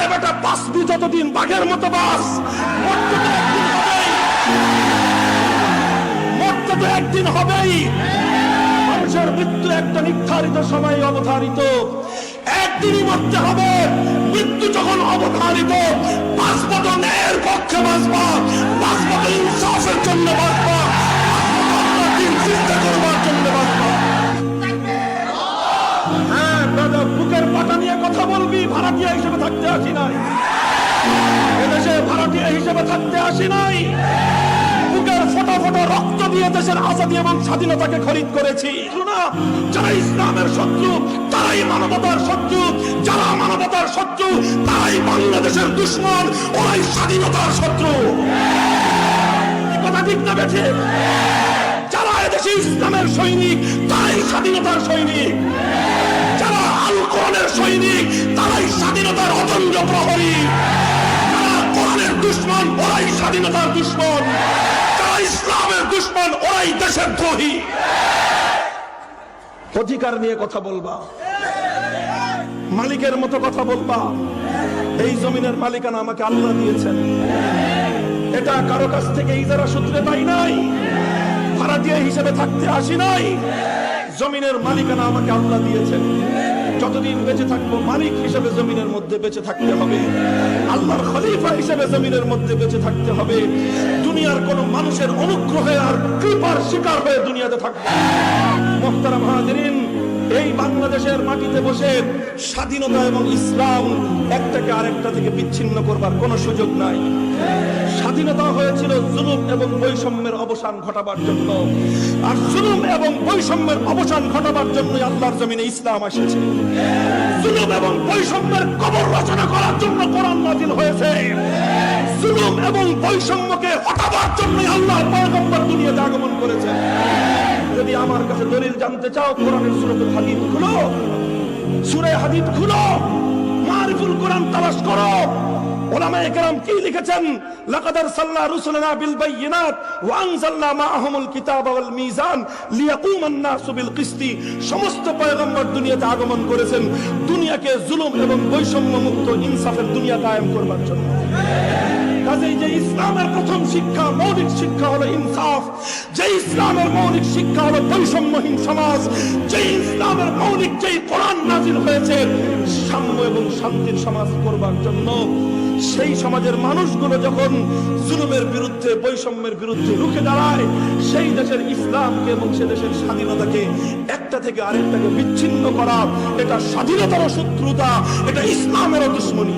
আরে বেটা বাঁচবি যতদিন বাঘের মতো বাস, মরতে তো একদিন হবেই। মানুষের মৃত্যু একটা নির্ধারিত সময়ে অবধারিত, একদিনই মরতে হবে। মৃত্যু যখন অবধারিত, বাঁচবা তো ন্যায়ের পক্ষে বাঁচবা, বাঁচবা তো ইনসাফের জন্য বাঁচবা, দিন চিন্তা করবার জন্য বাঁচবা। হ্যাঁ দাদা, বুকের পাটা নিয়ে কথা বলবি, ভাড়াটিয়া হিসেবে থাকতে আসি নাই, এদেশে ভাড়াটিয়া হিসেবে থাকতে আসি নাই। বুকের ফোটা ফোটা রক্ত দিয়ে দেশের আজাদী এবং স্বাধীনতাকে খরিদ করেছি। যারা ইসলামের শত্রু তারাই মানবতার শত্রু, যারা মানবতার শত্রু তারাই বাংলাদেশের দুশ্মন, ওরাই স্বাধীনতার শত্রু। কথা ঠিক না বেঠে? যারা এদেশে ইসলামের সৈনিক তারাই স্বাধীনতার সৈনিক, যারা আল কোরআনের সৈনিক তারাই স্বাধীনতার অতন্দ্র প্রহরী, যারা কোরআনের দুশ্মন ওরাই স্বাধীনতার দুশ্মন, যারা ইসলামের দুশ্মন ওরাই দেশের দ্রোহী। অধিকার নিয়ে কথা বলবা, মালিকের মতো কথা বলবা। এই জমিনের মালিকানা আমাকে আল্লাহ দিয়েছেন, এটা কারো কাছ থেকে ইজারা সূত্রে পাই নাই, ভাড়াটিয়া হিসেবে থাকতে আসি নাই। জমিনের মালিকানা আমাকে আল্লাহ দিয়েছেন, যতদিন বেঁচে থাকবো মালিক হিসেবে জমিনের মধ্যে বেঁচে থাকতে হবে, আল্লাহর খলিফা হিসেবে জমিনের মধ্যে বেঁচে থাকতে হবে। দুনিয়ার কোন মানুষের অনুগ্রহে আর কৃপার শিকার হয়ে দুনিয়াতে থাকবে। মুহতারাম হাজিরিন, এই বাংলাদেশের মাটিতে বসে স্বাধীনতা এবং ইসলাম একটাকে আরেকটা থেকে বিচ্ছিন্ন করবার কোনো সুযোগ নাই। স্বাধীনতা হয়েছিল জুলুম এবং বৈষম্যের অবসান ঘটাবার জন্য, আর জুলুম এবং বৈষম্যের অবসান ঘটাবার জন্য আল্লাহর জমিনে ইসলাম এসেছে। জুলুম এবং বৈষম্যের কবর রচনা করার জন্য কোরআন নাযিল হয়েছে। জুলুম এবং বৈষম্যকে হটাবার জন্য আল্লাহর পয়গম্বর দুনিয়াতে আগমন করেছেন। যদি আমার কাছে দলিল জানতে চাও, কোরআনের সূরাতুল হাদীদ খুলো, সূরা হাদীদ খুলো, মারিফুল কোরআন তালাশ করো। উলামায়ে কেরাম কি লিখেছেন? লাকাদ আরসালনা রুসুলানা বিল বাইয়িনাত ওয়া আনজালনা মাআহুমুল কিতাবা ওয়াল মিজান লিয়াকুমান নাসু বিল কিসতি। সমস্ত পয়গম্বর দুনিয়াতে আগমন করেছেন দুনিয়াকে জুলুম এবং বৈষম্য মুক্ত ইনসাফের দুনিয়া কায়েম করবার জন্য। কাজেই যে ইসলামের প্রথম শিক্ষা, মৌলিক শিক্ষা হলো ইনসাফ, যে ইসলামের মৌলিক শিক্ষা হলো বৈষম্যহীন সমাজ, যে ইসলামের মৌলিক যেই কোরআন নাযিল হয়েছে সাম্য এবং শান্তির সমাজ করবার জন্য, সেই সমাজের মানুষগুলো যখন জুলুমের বিরুদ্ধে, বৈষম্যের বিরুদ্ধে রুখে দাঁড়ায়, সেই দেশের ইসলামকে এবং সে দেশের স্বাধীনতাকে একটা থেকে আরেকটাকে বিচ্ছিন্ন করা, এটা স্বাধীনতার শত্রুতা, এটা ইসলামেরও দুশ্মনী।